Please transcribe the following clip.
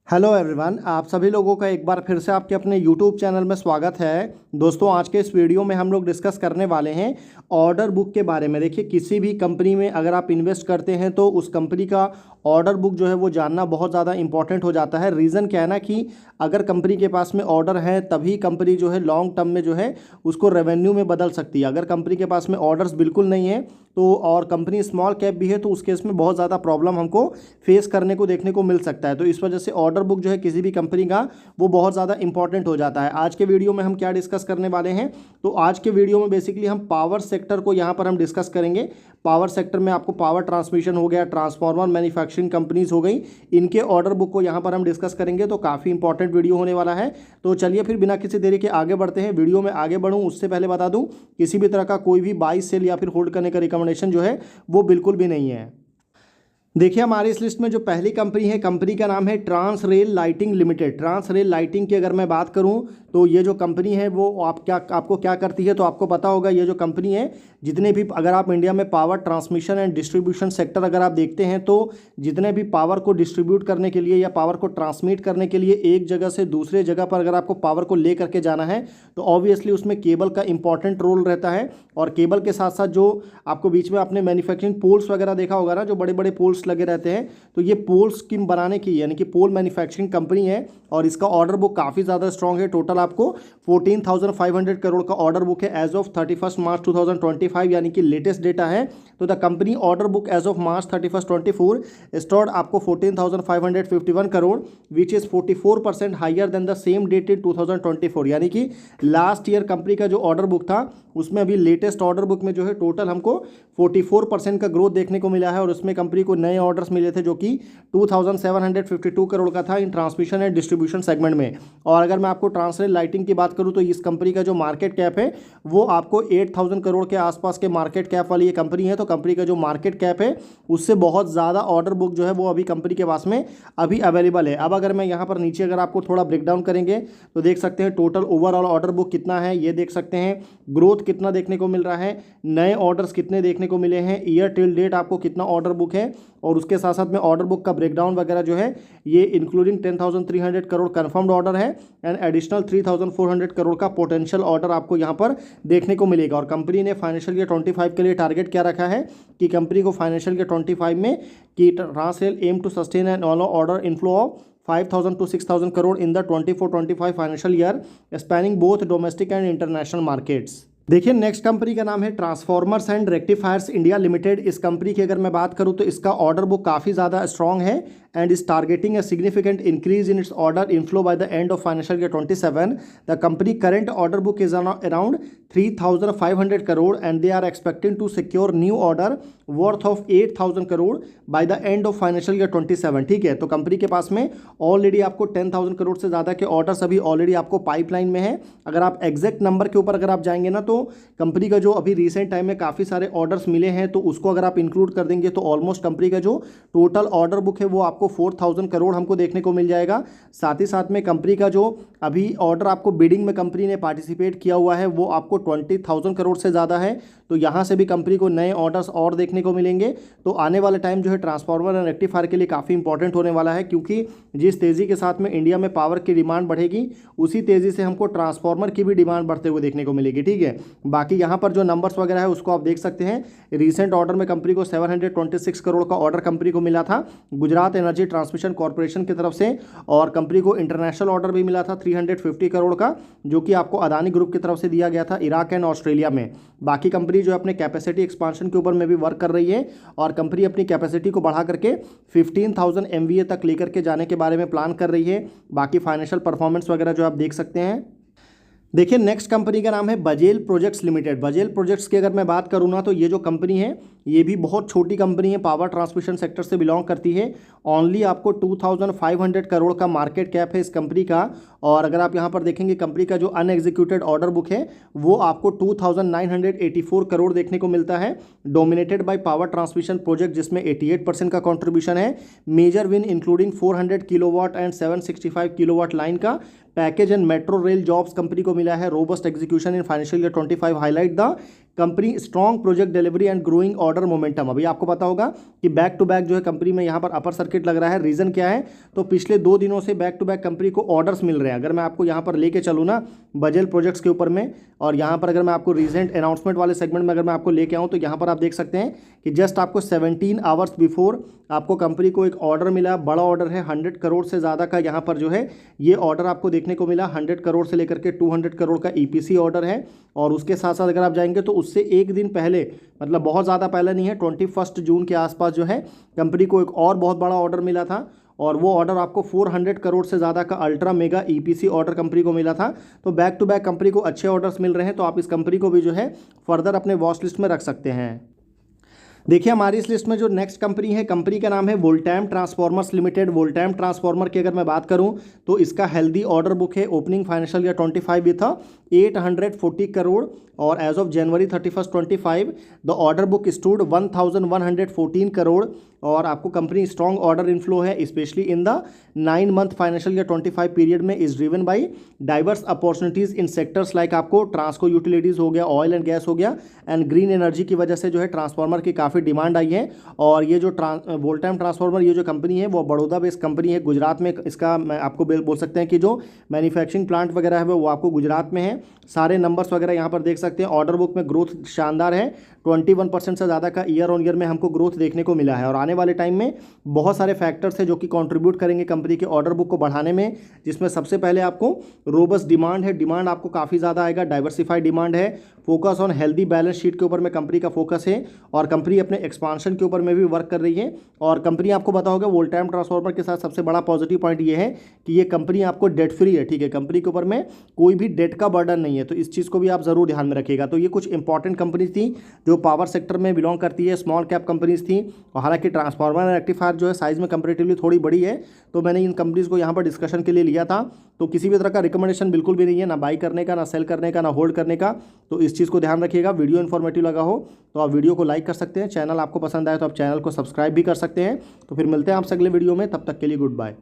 Hello everyone, आप सभी लोगों का एक बार फिर से आपके अपने यूट्यूब चैनल में स्वागत है। दोस्तों, आज के इस वीडियो में हम लोग डिस्कस करने वाले हैं ऑर्डर बुक के बारे में। देखिए, किसी भी कंपनी में अगर आप इन्वेस्ट करते हैं तो उस कंपनी का ऑर्डर बुक जो है वो जानना बहुत ज़्यादा इंपॉर्टेंट हो जाता है। रीज़न क्या है ना कि अगर कंपनी के पास में ऑर्डर है तभी कंपनी जो है लॉन्ग टर्म में जो है उसको रेवेन्यू में बदल सकती है। अगर कंपनी के पास में ऑर्डर्स बिल्कुल नहीं है तो और कंपनी स्मॉल कैप भी है तो उस केस में बहुत ज़्यादा प्रॉब्लम हमको फेस करने को देखने को मिल सकता है। तो इस वजह से ऑर्डर बुक जो है किसी भी कंपनी का वो बहुत ज़्यादा इंपॉर्टेंट हो जाता है। आज के वीडियो में हम क्या डिस्कस करने वाले हैं, तो आज के वीडियो में बेसिकली हम पावर सेक्टर को यहाँ पर हम डिस्कस करेंगे। पावर सेक्टर में आपको पावर ट्रांसमिशन हो गया, ट्रांसफार्मर मैन्युफैक्चरिंग कंपनीज हो गई, इनके ऑर्डर बुक को यहाँ पर हम डिस्कस करेंगे। तो काफ़ी इंपॉर्टेंट वीडियो होने वाला है। तो चलिए फिर बिना किसी देरी के आगे बढ़ते हैं। वीडियो में आगे बढ़ूँ उससे पहले बता दूँ, किसी भी तरह का कोई भी बाई सेल या फिर होल्ड करने का रिकमेंडेशन जो है वो बिल्कुल भी नहीं है। देखिए, हमारी इस लिस्ट में जो पहली कंपनी है, कंपनी का नाम है Trans Rail Lighting Limited. Trans Rail Lighting की अगर मैं बात करूं तो ये जो कंपनी है वो आपको क्या करती है, तो आपको पता होगा ये जो कंपनी है, जितने भी अगर आप इंडिया में power transmission and distribution sector अगर आप देखते हैं तो जितने भी पावर को डिस्ट्रीब्यूट करने के लिए या पावर को ट्रांसमिट करने के लिए एक जगह से दूसरे जगह पर अगर आपको पावर को ले करके जाना है तो ऑब्वियसली उसमें केबल का इंपॉर्टेंट रोल रहता है। और केबल के साथ साथ जो आपको बीच में आपने मैन्युफैक्चरिंग पोल्स वगैरह देखा होगा ना, जो बड़े बड़े पोल्स लगे रहते हैं, तो ये पोल्स की बनाने की यानी कि पोल मैन्युफैक्चरिंग कंपनी है और इसका ऑर्डर बुक काफ़ी ज़्यादा स्ट्रॉन्ग है। टोटल आपको 14,500 करोड़ का ऑर्डर बुक है एज ऑफ 31 मार्च 2025, यानी कि लेटेस्ट डेटा है। तो the company order book as of March 31 24 stood आपको 14,551 crore, which is 44% higher than the same date in 2024। यानी कि लास्ट ईयर कंपनी का जो ऑर्डर बुक था उसमें अभी लेटेस्ट ऑर्डर बुक में जो है टोटल हमको 44% का ग्रोथ देखने को मिला है। और उसमें कंपनी को नए ऑर्डर्स मिले थे जो कि 2,752 करोड़ का था इन ट्रांसमिशन एंड डिस्ट्रीब्यूशन सेगमेंट में। और अगर मैं आपको ट्रांसलेट लाइटिंग की बात करूं तो इस कंपनी का जो मार्केट कैप है वो आपको 8,000 करोड़ के आसपास के मार्केट कैप वाली ये कंपनी है। तो कंपनी का जो मार्केट कैप है उससे बहुत ज़्यादा ऑर्डर बुक जो है वो अभी कंपनी के पास में अभी अवेलेबल है। अब अगर मैं यहाँ पर नीचे अगर आपको थोड़ा ब्रेकडाउन करेंगे तो देख सकते हैं टोटल ओवरऑल ऑर्डर बुक कितना है, ये देख सकते हैं ग्रोथ कितना देखने को मिल रहा है, नए ऑर्डर्स कितने देखने को मिले हैं, ईयर टिल डेट आपको कितना ऑर्डर बुक है, और उसके साथ साथ में ऑर्डर बुक का ब्रेकडाउन वगैरह जो है ये इंक्लूडिंग 10,300 करोड़ कंफर्म्ड ऑर्डर है एंड एडिशनल 3,400 करोड़ का पोटेंशियल ऑर्डर आपको यहाँ पर देखने को मिलेगा। और कंपनी ने फाइनेंशियल ईयर 25 के लिए टारगेट क्या रखा है कि कंपनी को फाइनेंशियल ईयर 25 में कि Transrail aim to sustain an order inflow of 5,000 to 6,000 crore in the 24-25 financial year spanning both domestic and international markets. देखिए, नेक्स्ट कंपनी का नाम है Transformers and Rectifiers India Limited. इस कंपनी की अगर मैं बात करूं तो इसका ऑर्डर बुक काफ़ी ज़्यादा स्ट्रॉन्ग है and is targeting a significant increase in its order inflow by the end of financial year 27. The company current order book is around 3,500 crore and they are expecting to secure new order worth of 8,000 crore by the end of financial year 27। ठीक है, तो company के पास में already आपको 10,000 करोड़ से ज़्यादा के orders अभी ऑलरेडी आपको पाइपलाइन में है। अगर आप एग्जैक्ट नंबर के ऊपर अगर आप जाएंगे ना तो कंपनी का जो अभी रिसेंट टाइम में काफ़ी सारे ऑर्डर्स मिले हैं तो उसको अगर आप इंक्लूड कर देंगे तो ऑलमोस्ट कंपनी का जो टोटल ऑर्डर बुक है वो आपको 4,000 करोड़ हमको देखने को मिल जाएगा। साथ ही साथ में कंपनी का जो अभी ऑर्डर आपको बिडिंग में कंपनी ने पार्टिसिपेट किया हुआ है वो आपको 20,000 करोड़ से ज़्यादा है। तो यहाँ से भी कंपनी को नए ऑर्डर्स और देखने को मिलेंगे। तो आने वाला टाइम जो है ट्रांसफार्मर एंड रेक्टिफायर के लिए काफ़ी इंपॉर्टेंट होने वाला है, क्योंकि जिस तेज़ी के साथ में इंडिया में पावर की डिमांड बढ़ेगी उसी तेज़ी से हमको ट्रांसफार्मर की भी डिमांड बढ़ते हुए देखने को मिलेगी। ठीक है, बाकी यहाँ पर जो नंबर्स वगैरह है उसको आप देख सकते हैं। रिसेंट ऑर्डर में कंपनी को 726 करोड़ का ऑर्डर कंपनी को मिला था गुजरात एनर्जी ट्रांसमिशन कॉर्पोरेशन की तरफ से, और कंपनी को इंटरनेशनल ऑर्डर भी मिला था 350 करोड़ का, जो कि आपको अदानी ग्रुप की तरफ से दिया गया था इराक एंड ऑस्ट्रेलिया में। बाकी कंपनी जो अपने कैपेसिटी एक्सपांशन के ऊपर में भी वर्क कर रही है और कंपनी अपनी कैपेसिटी को बढ़ा करके 15,000 MVA तक लेकर के जाने के बारे में प्लान कर रही है। बाकी फाइनेंशियल परफॉर्मेंस वगैरह जो आप देख सकते हैं। देखिए, नेक्स्ट कंपनी का नाम है बजेल प्रोजेक्ट्स लिमिटेड। बजेल प्रोजेक्ट्स की अगर मैं बात करूँ ना तो ये जो कंपनी है ये भी बहुत छोटी कंपनी है, पावर ट्रांसमिशन सेक्टर से बिलोंग करती है। ओनली आपको 2,500 करोड़ का मार्केट कैप है इस कंपनी का। और अगर आप यहाँ पर देखेंगे कंपनी का जो अनएग्जीक्यूटेड ऑर्डर बुक है वो आपको 2,984 करोड़ देखने को मिलता है, dominated by power transmission project जिसमें 88% का कॉन्ट्रीब्यूशन है। Major win including 400 kilowatt and 765 kilowatt line का package and metro rail jobs company को मिला है। Robust execution in financial year 25 highlight the company strong project delivery and growing order momentum. अभी आपको पता होगा कि बैक टू बैक जो है कंपनी में यहाँ पर अपर सर्किट लग रहा है। रीज़न क्या है, तो पिछले 2 दिनों से बैक टू बैक कंपनी को ऑर्डर्स मिल रहे हैं। अगर मैं आपको यहाँ पर लेके चलूँ ना बजल प्रोजेक्ट्स के ऊपर में, और यहाँ पर अगर मैं आपको रीसेंट अनाउंसमेंट वाले सेगमेंट में अगर मैं आपको लेके आऊँ, तो यहाँ पर आप देख सकते हैं कि जस्ट आपको 17 आवर्स बिफोर आपको कंपनी को एक ऑर्डर मिला, बड़ा ऑर्डर है 100 करोड़ से ज़्यादा का। यहाँ पर जो है ये ऑर्डर आपको देखने को मिला, 100 करोड़ से लेकर के 200 करोड़ का EPC ऑर्डर है। और उसके साथ साथ अगर आप जाएंगे तो उससे एक दिन पहले, मतलब बहुत ज़्यादा पहले नहीं है, 21 जून के आसपास जो है कंपनी को एक और बहुत बड़ा ऑर्डर मिला था, और वो ऑर्डर आपको 400 करोड़ से ज़्यादा का ultra mega EPC order company को मिला था। तो बैक टू बैक कंपनी को अच्छे ऑर्डर्स मिल रहे हैं, तो आप इस कंपनी को भी जो है फर्दर अपने वॉच लिस्ट में रख सकते हैं। देखिए हमारी इस लिस्ट में जो नेक्स्ट कंपनी है, कंपनी का नाम है Voltamp transformers limited. Voltamp transformer की अगर मैं बात करूं तो इसका हेल्दी ऑर्डर बुक है। ओपनिंग फाइनेंशियल ईयर 25 भी था 840 करोड़, और as of January 31 25 the order book stood 1114 crore. और आपको कंपनी स्ट्रॉन्ग ऑर्डर इनफ्लो है, specially in the 9 month financial year 25 period में, is driven by diverse opportunities in sectors like आपको Transco utilities हो गया, ऑयल एंड गैस हो गया, and green energy की वजह से जो है ट्रांसफार्मर की काफ़ी डिमांड आई है। और ये जो वोल्टैम ट्रांसफार्मर ये जो कंपनी है वो बड़ौदा बेस्ड कंपनी है, गुजरात में इसका मैं आपको बोल सकते हैं कि जो मैन्युफैक्चरिंग प्लांट वगैरह है वो आपको गुजरात में है। सारे नंबर्स वगैरह यहाँ पर देख सकते हैं। ऑर्डर बुक में ग्रोथ शानदार है, 21% से ज़्यादा का ईयर ऑन ईयर में हमको ग्रोथ देखने को मिला है। और आने वाले टाइम में बहुत सारे फैक्टर्स हैं जो कि कंट्रीब्यूट करेंगे कंपनी के ऑर्डर बुक को बढ़ाने में, जिसमें सबसे पहले आपको रोबस्ट डिमांड है, डिमांड आपको काफ़ी ज़्यादा आएगा, डाइवर्सिफाइड डिमांड है, focus on healthy balance sheet के ऊपर में कंपनी का फोकस है, और कंपनी अपने एक्सपांशन के ऊपर में भी वर्क कर रही है। और कंपनी आपको पता होगा वोल्टैम ट्रांसफार्मर के साथ सबसे बड़ा पॉजिटिव पॉइंट ये है कि ये कंपनी आपको डेट फ्री है, ठीक है, कंपनी के ऊपर में कोई भी डेट का बर्डन नहीं है। तो इस चीज़ को भी आप ज़रूर ध्यान में रखिएगा। तो ये कुछ इंपॉर्टेंट कंपनी थी जो पावर सेक्टर में बिलोंग करती है, स्मॉल कैप कंपनीज थी। और हालांकि ट्रांसफार्मर एंड रेक्टिफायर जो है साइज़ में कंपेरेटिवली थोड़ी बड़ी है, तो मैंने इन कंपनीज़ को यहाँ पर डिस्कशन के लिए लिया था। तो किसी भी तरह का रिकमेंडेशन बिल्कुल भी नहीं है, ना बाई करने का, ना सेल करने का, ना होल्ड करने का। तो इस चीज़ को ध्यान रखिएगा। वीडियो इन्फॉर्मेटिव लगा हो तो आप वीडियो को लाइक कर सकते हैं, चैनल आपको पसंद आए तो आप चैनल को सब्सक्राइब भी कर सकते हैं। तो फिर मिलते हैं आपसे अगले वीडियो में, तब तक के लिए गुड बाय।